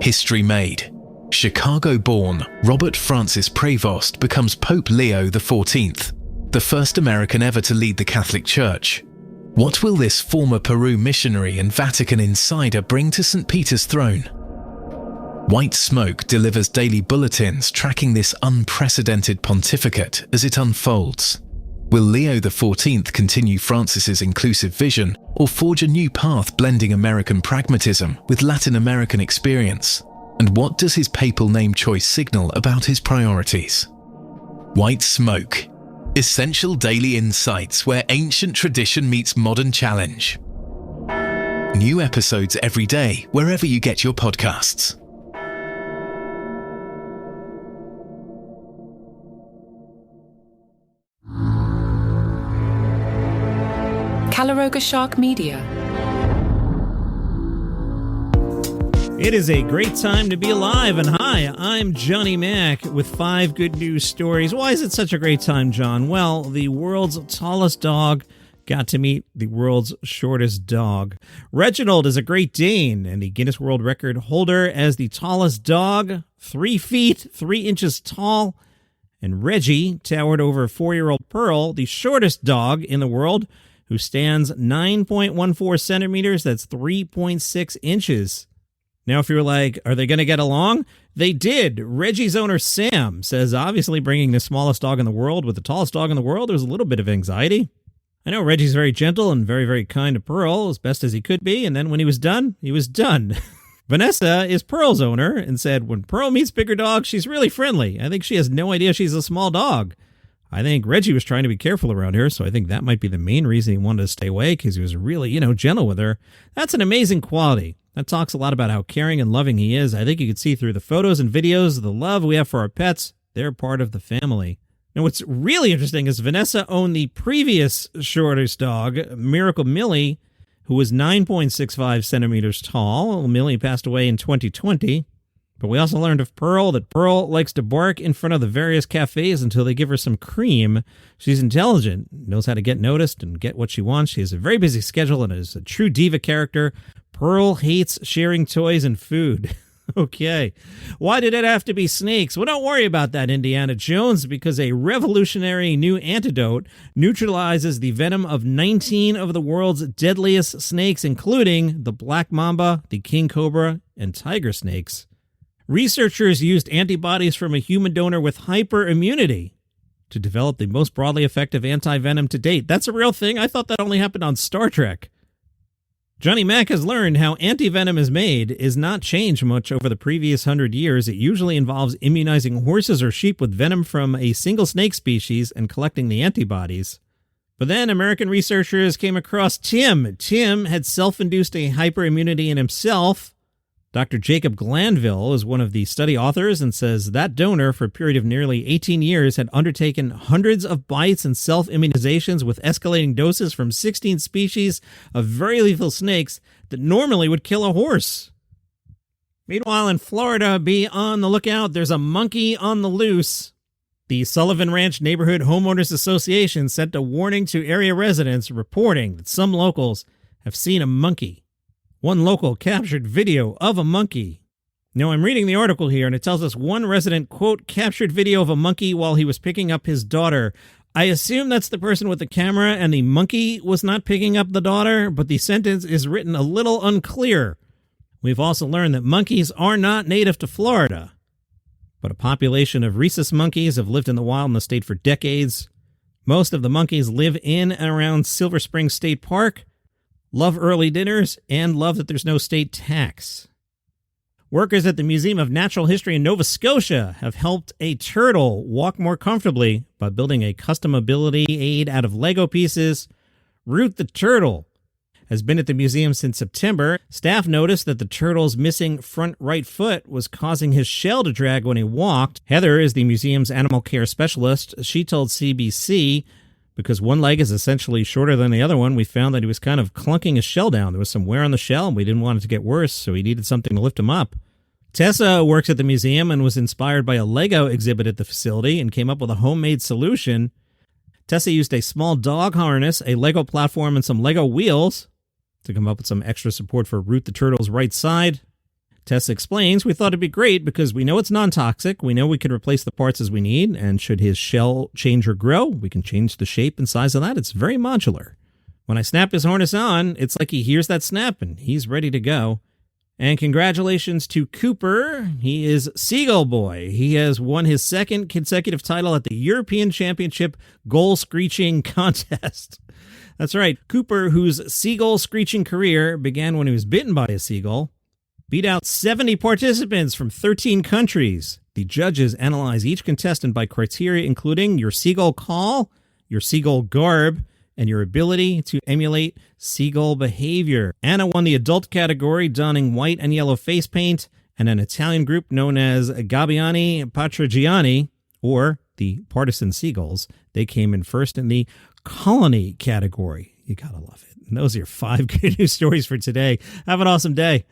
History made. Chicago-born Robert Francis Prevost becomes Pope Leo XIV, the first American ever to lead the Catholic Church. What will this former Peru missionary and Vatican insider bring to St. Peter's throne? White Smoke delivers daily bulletins tracking this unprecedented pontificate as it unfolds. Will Leo XIV continue Francis's inclusive vision or forge a new path blending American pragmatism with Latin American experience? And what does his papal name choice signal about his priorities? White Smoke. Essential daily insights where ancient tradition meets modern challenge. New episodes every day wherever you get your podcasts. Caloroga Shark Media. It is a great time to be alive, and hi, I'm Johnny Mac with 5 good news stories. Why is it such a great time, John? Well, the world's tallest dog got to meet the world's shortest dog. Reginald is a Great Dane and the Guinness World Record holder as the tallest dog, 3 feet, 3 inches tall. And Reggie towered over 4-year-old Pearl, the shortest dog in the world, who stands 9.14 centimeters, that's 3.6 inches. Now, if you're like, are they going to get along? They did. Reggie's owner, Sam, says obviously bringing the smallest dog in the world with the tallest dog in the world, there's a little bit of anxiety. I know Reggie's very gentle and very, very kind to Pearl, as best as he could be, and then when he was done, he was done. Vanessa is Pearl's owner and said, when Pearl meets bigger dogs, she's really friendly. I think she has no idea she's a small dog. I think Reggie was trying to be careful around her, so I think that might be the main reason he wanted to stay away, because he was really, gentle with her. That's an amazing quality. That talks a lot about how caring and loving he is. I think you can see through the photos and videos the love we have for our pets. They're part of the family. Now, what's really interesting is Vanessa owned the previous shortest dog, Miracle Millie, who was 9.65 centimeters tall. Millie passed away in 2020. But we also learned of Pearl that Pearl likes to bark in front of the various cafes until they give her some cream. She's intelligent, knows how to get noticed and get what she wants. She has a very busy schedule and is a true diva character. Pearl hates sharing toys and food. Okay. Why did it have to be snakes? Well, don't worry about that, Indiana Jones, because a revolutionary new antidote neutralizes the venom of 19 of the world's deadliest snakes, including the black mamba, the king cobra, and tiger snakes. Researchers used antibodies from a human donor with hyperimmunity to develop the most broadly effective anti-venom to date. That's a real thing? I thought that only happened on Star Trek. Johnny Mac has learned how anti-venom is made is not changed much over the previous 100 years. It usually involves immunizing horses or sheep with venom from a single snake species and collecting the antibodies. But then American researchers came across Tim. Tim had self-induced a hyperimmunity in himself. Dr. Jacob Glanville is one of the study authors and says that donor, for a period of nearly 18 years, had undertaken hundreds of bites and self-immunizations with escalating doses from 16 species of very lethal snakes that normally would kill a horse. Meanwhile, in Florida, be on the lookout. There's a monkey on the loose. The Sullivan Ranch Neighborhood Homeowners Association sent a warning to area residents reporting that some locals have seen a monkey. One local captured video of a monkey. Now, I'm reading the article here, and it tells us one resident, quote, captured video of a monkey while he was picking up his daughter. I assume that's the person with the camera, and the monkey was not picking up the daughter, but the sentence is written a little unclear. We've also learned that monkeys are not native to Florida, but a population of rhesus monkeys have lived in the wild in the state for decades. Most of the monkeys live in and around Silver Spring State Park, love early dinners, and love that there's no state tax. Workers at the Museum of Natural History in Nova Scotia have helped a turtle walk more comfortably by building a custom mobility aid out of Lego pieces. Root the turtle has been at the museum since September. Staff noticed that the turtle's missing front right foot was causing his shell to drag when he walked. Heather is the museum's animal care specialist. She told CBC, because one leg is essentially shorter than the other one, we found that he was kind of clunking his shell down. There was some wear on the shell, and we didn't want it to get worse, so he needed something to lift him up. Tessa works at the museum and was inspired by a Lego exhibit at the facility and came up with a homemade solution. Tessa used a small dog harness, a Lego platform, and some Lego wheels to come up with some extra support for Root the Turtle's right side. Tess explains, we thought it'd be great because we know it's non-toxic, we know we can replace the parts as we need, and should his shell change or grow, we can change the shape and size of that. It's very modular. When I snap his harness on, it's like he hears that snap and he's ready to go. And congratulations to Cooper. He is Seagull Boy. He has won his second consecutive title at the European Championship Goal Screeching Contest. That's right. Cooper, whose seagull screeching career began when he was bitten by a seagull, beat out 70 participants from 13 countries. The judges analyze each contestant by criteria including your seagull call, your seagull garb, and your ability to emulate seagull behavior. Anna won the adult category, donning white and yellow face paint, and an Italian group known as Gabbiani Patrigiani, or the Partisan Seagulls. They came in first in the colony category. You gotta love it. And those are your 5 good news stories for today. Have an awesome day.